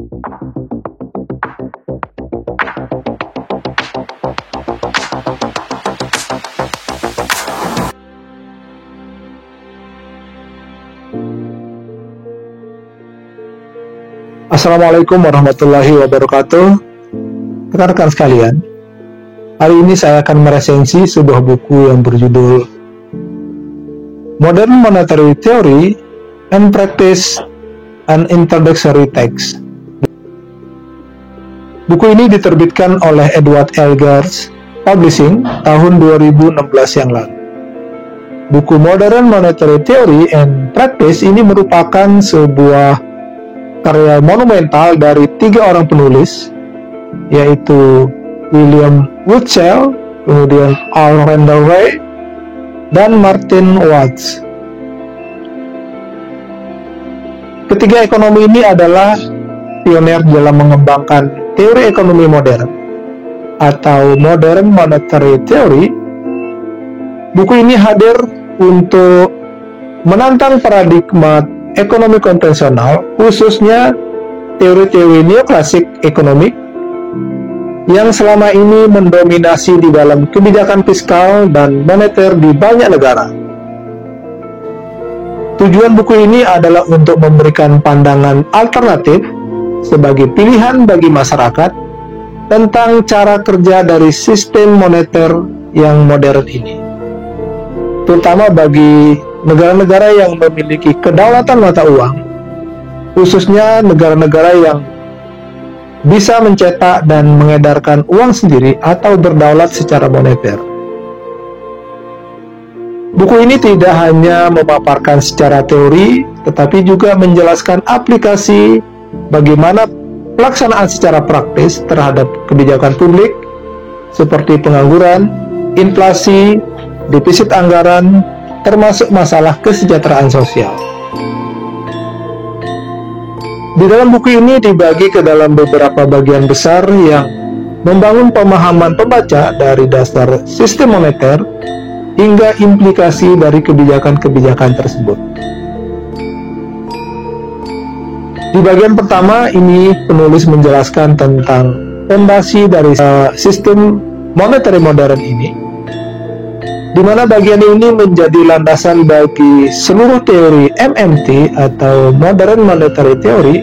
Assalamualaikum warahmatullahi wabarakatuh. Rekan-rekan sekalian, hari ini saya akan meresensi sebuah buku yang berjudul Modern Monetary Theory and Practice, an Introductory Text. Buku ini diterbitkan oleh Edward Elgars Publishing tahun 2016 yang lalu. Buku Modern Monetary Theory and Practice ini merupakan sebuah karya monumental dari 3 orang penulis, yaitu William Woodsell, kemudian R. Randall Wright, dan Martin Watts. Ketiga ekonomi ini adalah pionir dalam mengembangkan teori ekonomi modern atau Modern Monetary Theory. Buku ini hadir untuk menantang paradigma ekonomi konvensional, khususnya teori-teori neoklasik ekonomi yang selama ini mendominasi di dalam kebijakan fiskal dan moneter di banyak negara. Tujuan buku ini adalah untuk memberikan pandangan alternatif sebagai pilihan bagi masyarakat tentang cara kerja dari sistem moneter yang modern ini, terutama bagi negara-negara yang memiliki kedaulatan mata uang, khususnya negara-negara yang bisa mencetak dan mengedarkan uang sendiri atau berdaulat secara moneter. Buku ini tidak hanya memaparkan secara teori, tetapi juga menjelaskan aplikasi bagaimana pelaksanaan secara praktis terhadap kebijakan publik seperti pengangguran, inflasi, defisit anggaran, termasuk masalah kesejahteraan sosial. Di dalam buku ini dibagi ke dalam beberapa bagian besar yang membangun pemahaman pembaca dari dasar sistem moneter hingga implikasi dari kebijakan-kebijakan tersebut. Di bagian pertama ini penulis menjelaskan tentang fondasi dari sistem monetary modern ini, di mana bagian ini menjadi landasan bagi seluruh teori MMT atau Modern Monetary Theory.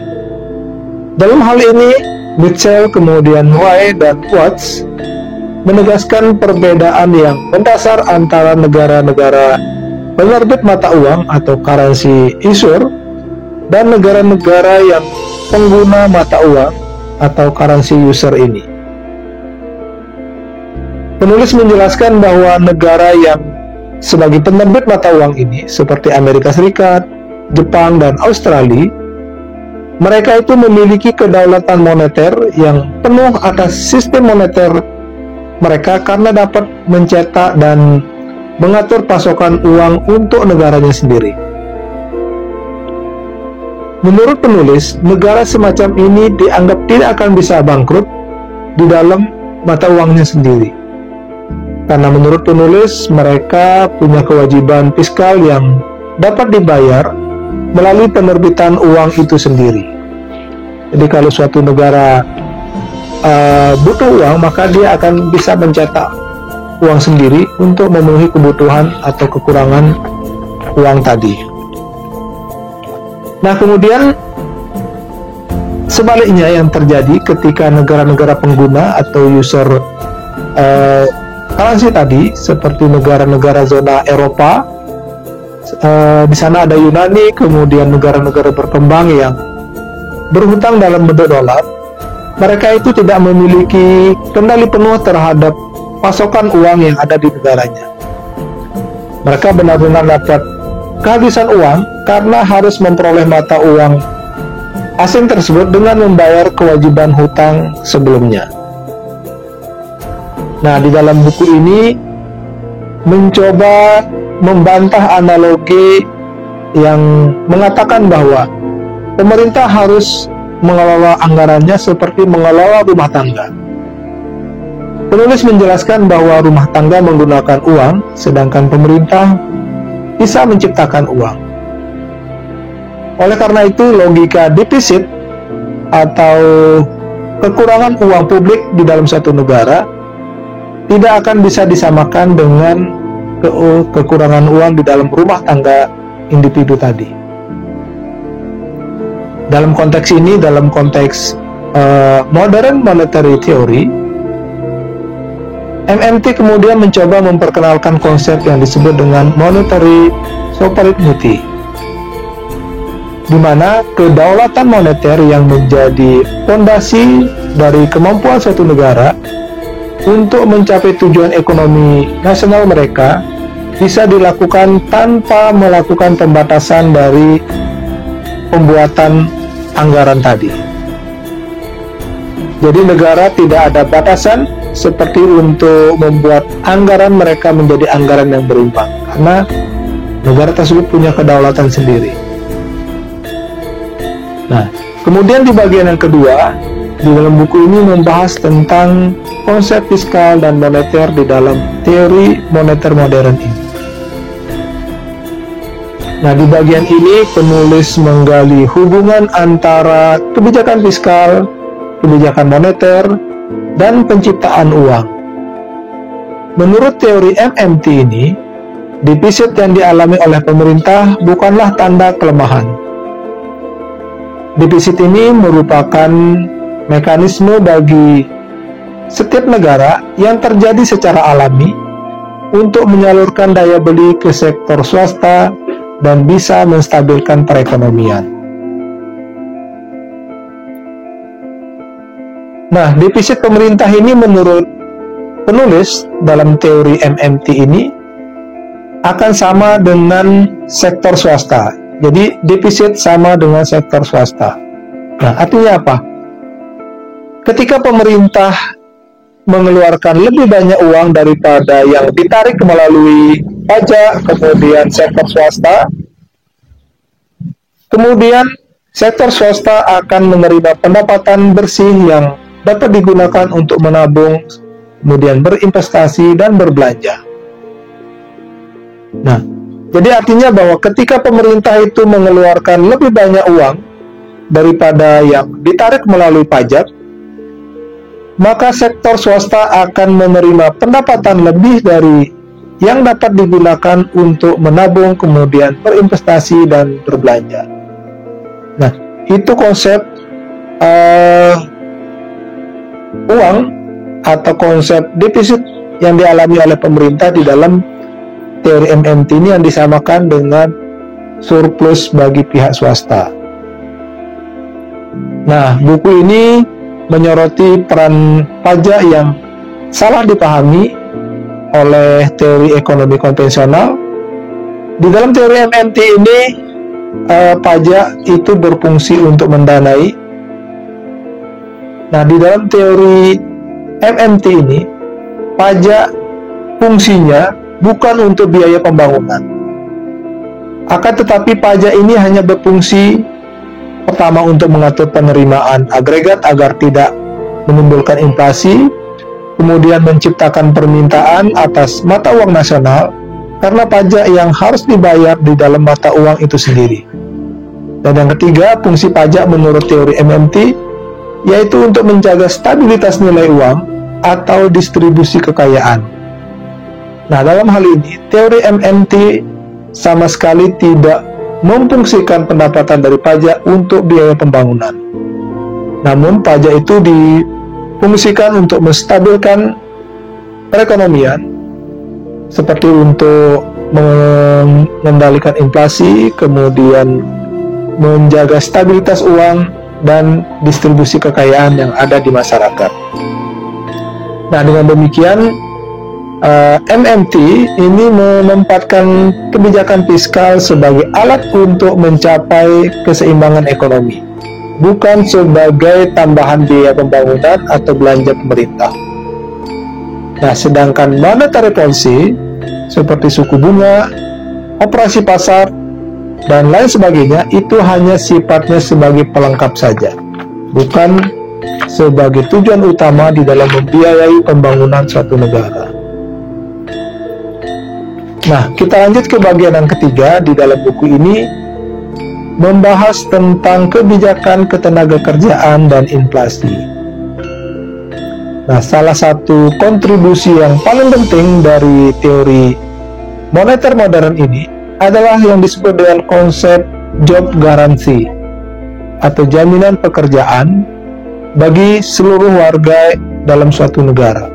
Dalam hal ini, Mitchell, kemudian White, dan Watts menegaskan perbedaan yang mendasar antara negara-negara penerbit mata uang atau currency issuer dan negara-negara yang pengguna mata uang atau currency user ini. Penulis menjelaskan bahwa negara yang sebagai penerbit mata uang ini, seperti Amerika Serikat, Jepang, dan Australia, mereka itu memiliki kedaulatan moneter yang penuh atas sistem moneter mereka karena dapat mencetak dan mengatur pasokan uang untuk negaranya sendiri. Menurut penulis, negara semacam ini dianggap tidak akan bisa bangkrut di dalam mata uangnya sendiri. Karena menurut penulis, mereka punya kewajiban fiskal yang dapat dibayar melalui penerbitan uang itu sendiri. Jadi kalau suatu negara butuh uang, maka dia akan bisa mencetak uang sendiri untuk memenuhi kebutuhan atau kekurangan uang tadi. Nah, kemudian sebaliknya yang terjadi ketika negara-negara pengguna atau user currency tadi, seperti negara-negara zona Eropa, di sana ada Yunani, kemudian negara-negara berkembang yang berhutang dalam bentuk dolar, mereka itu tidak memiliki kendali penuh terhadap pasokan uang yang ada di negaranya. Mereka benar-benar dapat kehabisan uang karena harus memperoleh mata uang asing tersebut dengan membayar kewajiban hutang sebelumnya. Nah, di dalam buku ini mencoba membantah analogi yang mengatakan bahwa pemerintah harus mengelola anggarannya seperti mengelola rumah tangga. Penulis menjelaskan bahwa rumah tangga menggunakan uang, sedangkan pemerintah bisa menciptakan uang. Oleh karena itu, logika defisit atau kekurangan uang publik di dalam suatu negara tidak akan bisa disamakan dengan kekurangan uang di dalam rumah tangga individu tadi. Dalam konteks ini, dalam konteks modern monetary theory, MMT kemudian mencoba memperkenalkan konsep yang disebut dengan monetary sovereignty, di mana kedaulatan moneter yang menjadi fondasi dari kemampuan suatu negara untuk mencapai tujuan ekonomi nasional mereka bisa dilakukan tanpa melakukan pembatasan dari pembuatan anggaran tadi. Jadi negara tidak ada batasan seperti untuk membuat anggaran mereka menjadi anggaran yang berimbang, karena negara tersebut punya kedaulatan sendiri. Nah, kemudian di bagian yang kedua, di dalam buku ini membahas tentang konsep fiskal dan moneter di dalam teori moneter modern ini. Nah, di bagian ini penulis menggali hubungan antara kebijakan fiskal, kebijakan moneter, dan penciptaan uang. Menurut teori MMT ini, defisit yang dialami oleh pemerintah bukanlah tanda kelemahan. Defisit ini merupakan mekanisme bagi setiap negara yang terjadi secara alami untuk menyalurkan daya beli ke sektor swasta dan bisa menstabilkan perekonomian. Nah, defisit pemerintah ini menurut penulis dalam teori MMT ini akan sama dengan sektor swasta. Jadi defisit sama dengan sektor swasta. Nah, artinya apa? Ketika pemerintah mengeluarkan lebih banyak uang daripada yang ditarik melalui pajak, kemudian sektor swasta, kemudian sektor swasta akan menerima pendapatan bersih yang dapat digunakan untuk menabung, kemudian berinvestasi dan berbelanja. Nah, jadi artinya bahwa ketika pemerintah itu mengeluarkan lebih banyak uang daripada yang ditarik melalui pajak, maka sektor swasta akan menerima pendapatan lebih dari yang dapat digunakan untuk menabung, kemudian berinvestasi dan berbelanja. Nah, itu konsep uang atau konsep defisit yang dialami oleh pemerintah di dalam teori MMT ini, yang disamakan dengan surplus bagi pihak swasta. Nah, buku ini menyoroti peran pajak yang salah dipahami oleh teori ekonomi konvensional. Di dalam teori MMT ini, pajak itu berfungsi untuk mendanai. Nah, di dalam teori MMT ini, pajak fungsinya bukan untuk biaya pembangunan. Akan tetapi pajak ini hanya berfungsi pertama untuk mengatur penerimaan agregat agar tidak menimbulkan inflasi, kemudian menciptakan permintaan atas mata uang nasional karena pajak yang harus dibayar di dalam mata uang itu sendiri. Dan yang ketiga, fungsi pajak menurut teori MMT yaitu untuk menjaga stabilitas nilai uang atau distribusi kekayaan. Nah, dalam hal ini, teori MMT sama sekali tidak memfungsikan pendapatan dari pajak untuk biaya pembangunan. Namun, pajak itu difungsikan untuk menstabilkan perekonomian, seperti untuk mengendalikan inflasi, kemudian menjaga stabilitas uang dan distribusi kekayaan yang ada di masyarakat. Nah, dengan demikian, MMT ini menempatkan kebijakan fiskal sebagai alat untuk mencapai keseimbangan ekonomi, bukan sebagai tambahan biaya pembangunan atau belanja pemerintah. Nah, sedangkan monetary policy seperti suku bunga, operasi pasar, dan lain sebagainya itu hanya sifatnya sebagai pelengkap saja, bukan sebagai tujuan utama di dalam membiayai pembangunan suatu negara. Nah, kita lanjut ke bagian yang ketiga di dalam buku ini, membahas tentang kebijakan ketenagakerjaan dan inflasi. Nah, salah satu kontribusi yang paling penting dari teori moneter modern ini adalah yang disebut dengan konsep job guarantee atau jaminan pekerjaan bagi seluruh warga dalam suatu negara.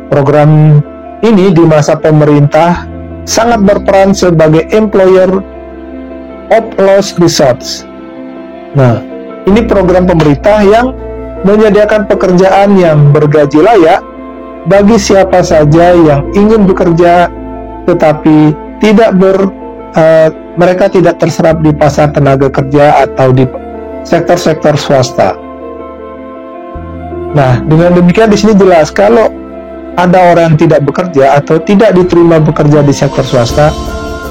Program ini di masa pemerintah sangat berperan sebagai employer of last resort. Nah, ini program pemerintah yang menyediakan pekerjaan yang bergaji layak bagi siapa saja yang ingin bekerja, tetapi mereka tidak terserap di pasar tenaga kerja atau di sektor-sektor swasta. Nah, dengan demikian di sini jelas kalau ada orang yang tidak bekerja atau tidak diterima bekerja di sektor swasta,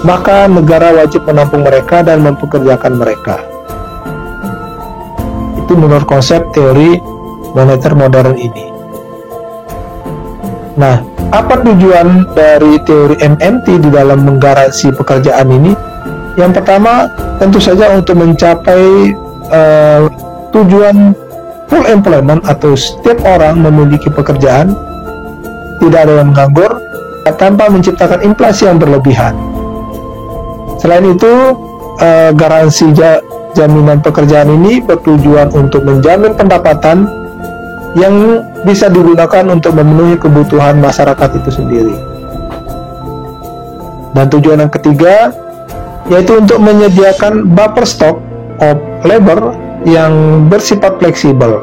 maka negara wajib menampung mereka dan mempekerjakan mereka. Itu menurut konsep teori moneter modern ini. Nah, apa tujuan dari teori MMT di dalam menggaransi pekerjaan ini? Yang pertama, tentu saja untuk mencapai tujuan full employment atau setiap orang memiliki pekerjaan, tidak ada yang menganggur, tanpa menciptakan inflasi yang berlebihan. Selain itu, garansi jaminan pekerjaan ini bertujuan untuk menjamin pendapatan yang bisa digunakan untuk memenuhi kebutuhan masyarakat itu sendiri. Dan tujuan yang ketiga yaitu untuk menyediakan buffer stock of labor yang bersifat fleksibel.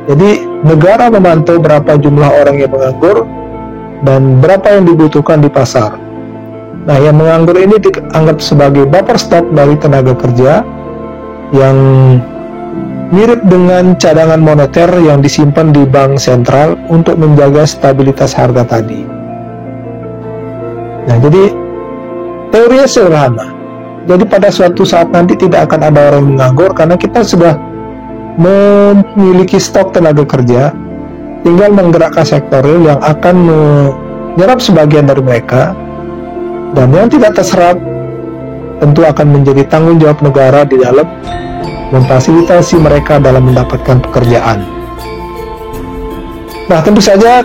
Jadi negara memantau berapa jumlah orang yang menganggur dan berapa yang dibutuhkan di pasar. Nah, yang menganggur ini dianggap sebagai buffer stock dari tenaga kerja yang mirip dengan cadangan moneter yang disimpan di bank sentral untuk menjaga stabilitas harga tadi. Nah, jadi teorinya sederhana. Jadi pada suatu saat nanti tidak akan ada orang yang menganggur karena kita sudah memiliki stok tenaga kerja, tinggal menggerakkan sektor real yang akan menyerap sebagian dari mereka, dan yang tidak terserap tentu akan menjadi tanggung jawab negara di dalam memfasilitasi mereka dalam mendapatkan pekerjaan. Nah, tentu saja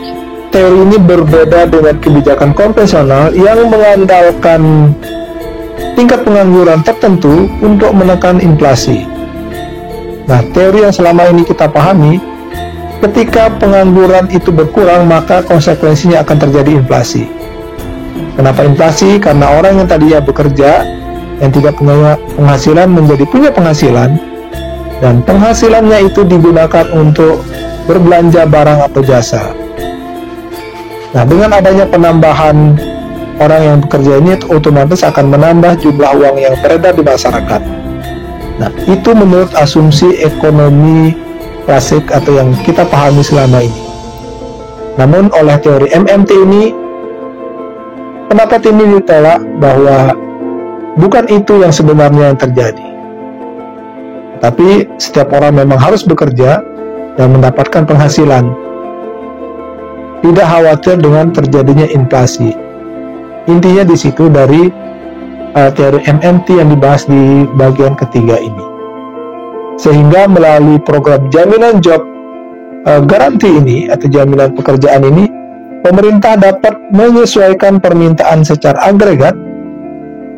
teori ini berbeda dengan kebijakan konvensional yang mengandalkan tingkat pengangguran tertentu untuk menekan inflasi. Nah, teori yang selama ini kita pahami, ketika pengangguran itu berkurang, maka konsekuensinya akan terjadi inflasi. Kenapa inflasi? Karena orang yang tadinya bekerja, yang tidak punya penghasilan menjadi punya penghasilan, dan penghasilannya itu digunakan untuk berbelanja barang atau jasa. Nah, dengan adanya penambahan orang yang bekerja ini otomatis akan menambah jumlah uang yang beredar di masyarakat. Nah, itu menurut asumsi ekonomi klasik atau yang kita pahami selama ini. Namun oleh teori MMT ini, pendapat ini ditolak bahwa bukan itu yang sebenarnya yang terjadi. Tapi setiap orang memang harus bekerja dan mendapatkan penghasilan. Tidak khawatir dengan terjadinya inflasi. Intinya di situ dari teori MMT yang dibahas di bagian ketiga ini. Sehingga melalui program jaminan job garanti ini atau jaminan pekerjaan ini, pemerintah dapat menyesuaikan permintaan secara agregat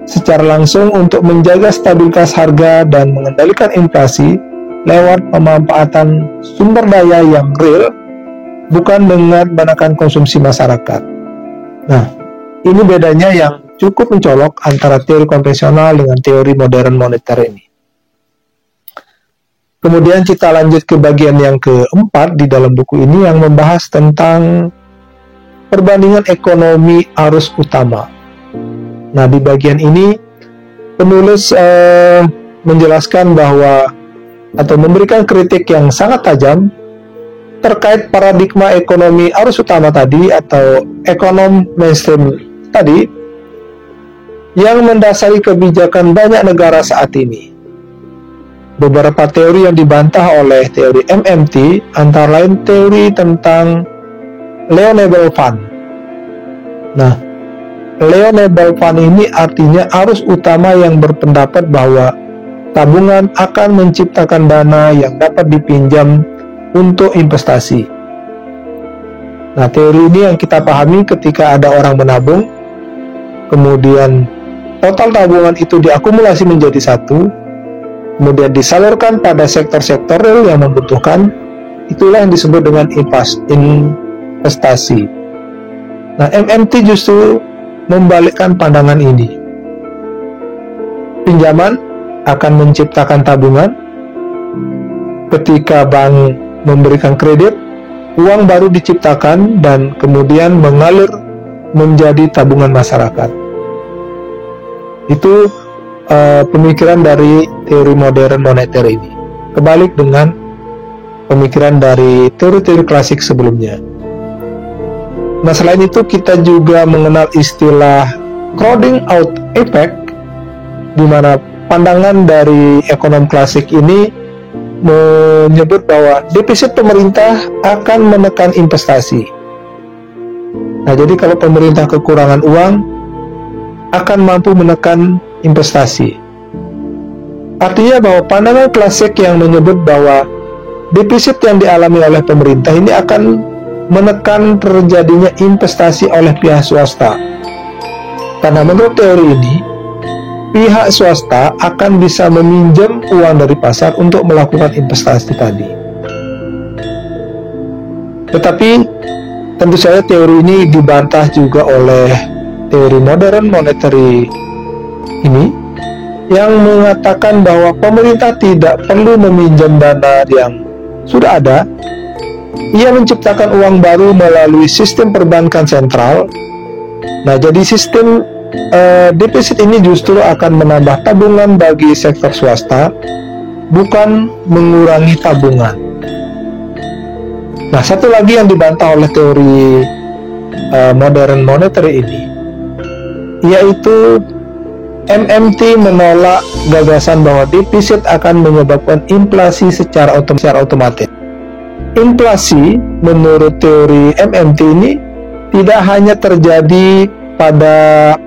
secara langsung untuk menjaga stabilitas harga dan mengendalikan inflasi lewat pemanfaatan sumber daya yang real, bukan dengan menekan konsumsi masyarakat. Nah, ini bedanya yang cukup mencolok antara teori konvensional dengan teori modern moneter ini. Kemudian kita lanjut ke bagian yang keempat di dalam buku ini yang membahas tentang perbandingan ekonomi arus utama. Nah, di bagian ini penulis menjelaskan bahwa atau memberikan kritik yang sangat tajam terkait paradigma ekonomi arus utama tadi atau ekonom mainstream tadi yang mendasari kebijakan banyak negara saat ini. Beberapa teori yang dibantah oleh teori MMT antara lain teori tentang Leo-Nebel Fund. Nah, Leo-Nebel Fund ini artinya arus utama yang berpendapat bahwa tabungan akan menciptakan dana yang dapat dipinjam untuk investasi. Nah, teori ini yang kita pahami ketika ada orang menabung, kemudian total tabungan itu diakumulasi menjadi satu, kemudian disalurkan pada sektor-sektor real yang membutuhkan, itulah yang disebut dengan investasi. Nah, MMT justru membalikkan pandangan ini. Pinjaman akan menciptakan tabungan. Ketika bank memberikan kredit, uang baru diciptakan dan kemudian mengalir menjadi tabungan masyarakat. Itu pemikiran dari teori modern moneter ini. Kebalik dengan pemikiran dari teori-teori klasik sebelumnya. Nah, selain itu kita juga mengenal istilah crowding out effect, di mana pandangan dari ekonom klasik ini menyebut bahwa defisit pemerintah akan menekan investasi. Nah, jadi kalau pemerintah kekurangan uang, akan mampu menekan investasi. Artinya bahwa pandangan klasik yang menyebut bahwa defisit yang dialami oleh pemerintah ini akan menekan terjadinya investasi oleh pihak swasta. Karena menurut teori ini, pihak swasta akan bisa meminjam uang dari pasar untuk melakukan investasi tadi. Tetapi tentu saja teori ini dibantah juga oleh teori modern monetary ini, yang mengatakan bahwa pemerintah tidak perlu meminjam dana yang sudah ada. Ia menciptakan uang baru melalui sistem perbankan sentral. Nah, jadi sistem defisit ini justru akan menambah tabungan bagi sektor swasta, bukan mengurangi tabungan. Nah, satu lagi yang dibantah oleh teori modern monetary ini, yaitu MMT menolak gagasan bahwa defisit akan menyebabkan inflasi secara otomatis. Inflasi menurut teori MMT ini tidak hanya terjadi pada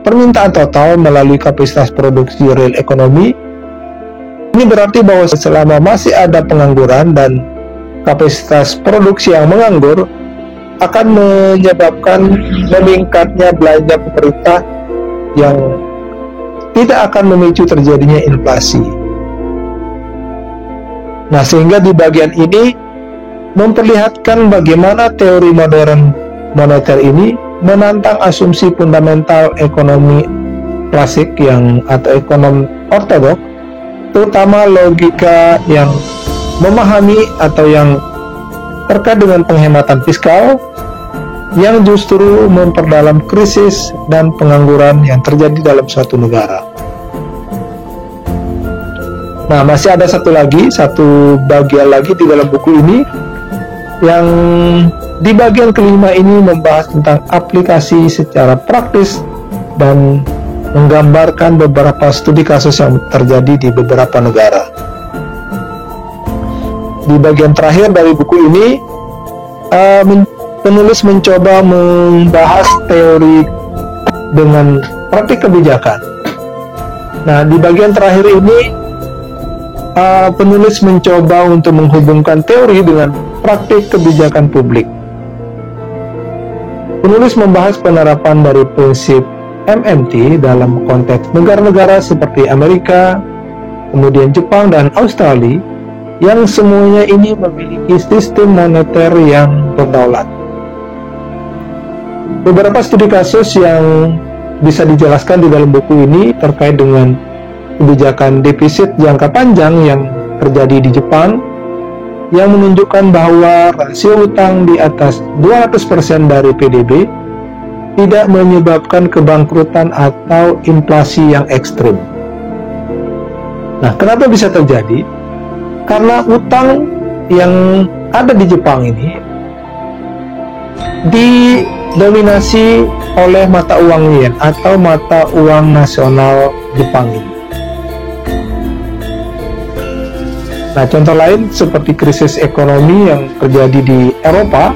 permintaan total melalui kapasitas produksi real ekonomi. Ini berarti bahwa selama masih ada pengangguran dan kapasitas produksi yang menganggur, akan menyebabkan meningkatnya belanja pemerintah yang tidak akan memicu terjadinya inflasi. Nah, sehingga di bagian ini memperlihatkan bagaimana teori modern moneter ini menantang asumsi fundamental ekonomi klasik atau ekonom ortodoks, terutama logika yang memahami atau yang terkait dengan penghematan fiskal, yang justru memperdalam krisis dan pengangguran yang terjadi dalam suatu negara. Nah, masih ada satu bagian lagi di dalam buku ini, yang di bagian kelima ini membahas tentang aplikasi secara praktis dan menggambarkan beberapa studi kasus yang terjadi di beberapa negara. Di bagian terakhir dari buku ini, penulis mencoba membahas teori dengan praktik kebijakan. Nah, di bagian terakhir ini, penulis mencoba untuk menghubungkan teori dengan praktik kebijakan publik. Penulis membahas penerapan dari prinsip MMT dalam konteks negara-negara seperti Amerika, kemudian Jepang dan Australia, yang semuanya ini memiliki sistem moneter yang berdaulat. Beberapa studi kasus yang bisa dijelaskan di dalam buku ini terkait dengan kebijakan defisit jangka panjang yang terjadi di Jepang, yang menunjukkan bahwa rasio utang di atas 200% dari PDB tidak menyebabkan kebangkrutan atau inflasi yang ekstrim. Nah, kenapa bisa terjadi? Karena utang yang ada di Jepang ini didominasi oleh mata uang yen atau mata uang nasional Jepang ini. Nah, contoh lain seperti krisis ekonomi yang terjadi di Eropa,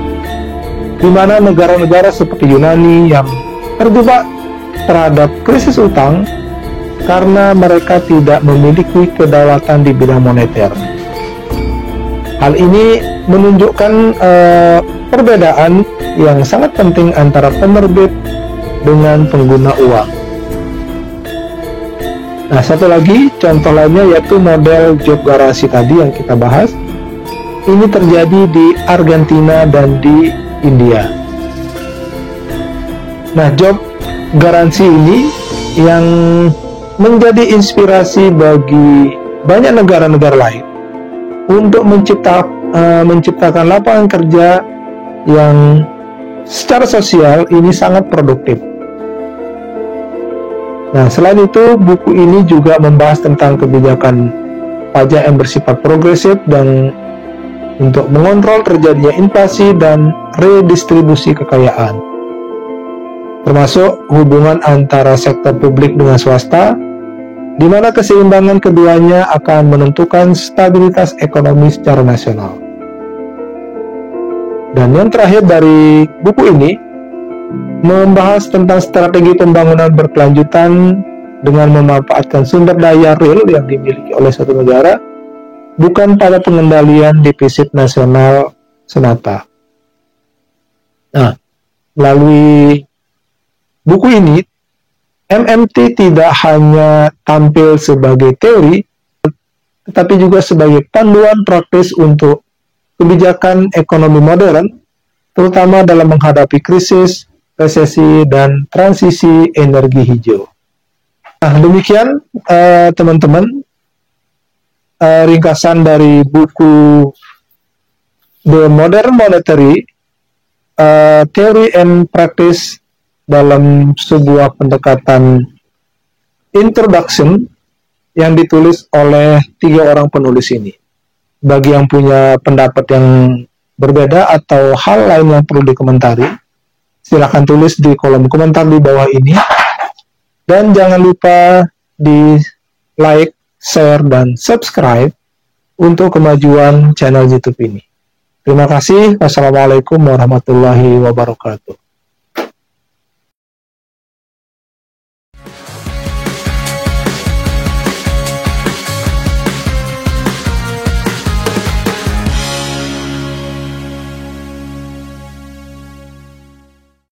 di mana negara-negara seperti Yunani yang terjebak terhadap krisis utang karena mereka tidak memiliki kedaulatan di bidang moneter. Hal ini menunjukkan perbedaan yang sangat penting antara penerbit dengan pengguna uang. Nah, satu lagi contoh lainnya yaitu model job garansi tadi yang kita bahas. Ini terjadi di Argentina dan di India. Nah, job garansi ini yang menjadi inspirasi bagi banyak negara-negara lain untuk menciptakan lapangan kerja yang secara sosial ini sangat produktif. Nah, selain itu, buku ini juga membahas tentang kebijakan pajak yang bersifat progresif dan untuk mengontrol terjadinya inflasi dan redistribusi kekayaan, termasuk hubungan antara sektor publik dengan swasta, di mana keseimbangan keduanya akan menentukan stabilitas ekonomi secara nasional. Dan yang terakhir dari buku ini membahas tentang strategi pembangunan berkelanjutan dengan memanfaatkan sumber daya real yang dimiliki oleh suatu negara, bukan pada pengendalian defisit nasional semata. Nah, melalui buku ini, MMT tidak hanya tampil sebagai teori, tetapi juga sebagai panduan praktis untuk kebijakan ekonomi modern, terutama dalam menghadapi krisis, resesi, dan transisi energi hijau. Nah, demikian teman-teman ringkasan dari buku The Modern Monetary Theory and Practice dalam sebuah pendekatan introduction yang ditulis oleh 3 orang penulis ini. Bagi yang punya pendapat yang berbeda atau hal lain yang perlu dikomentari, silakan tulis di kolom komentar di bawah ini. Dan jangan lupa di like, share, dan subscribe untuk kemajuan channel YouTube ini. Terima kasih. Wassalamualaikum warahmatullahi wabarakatuh.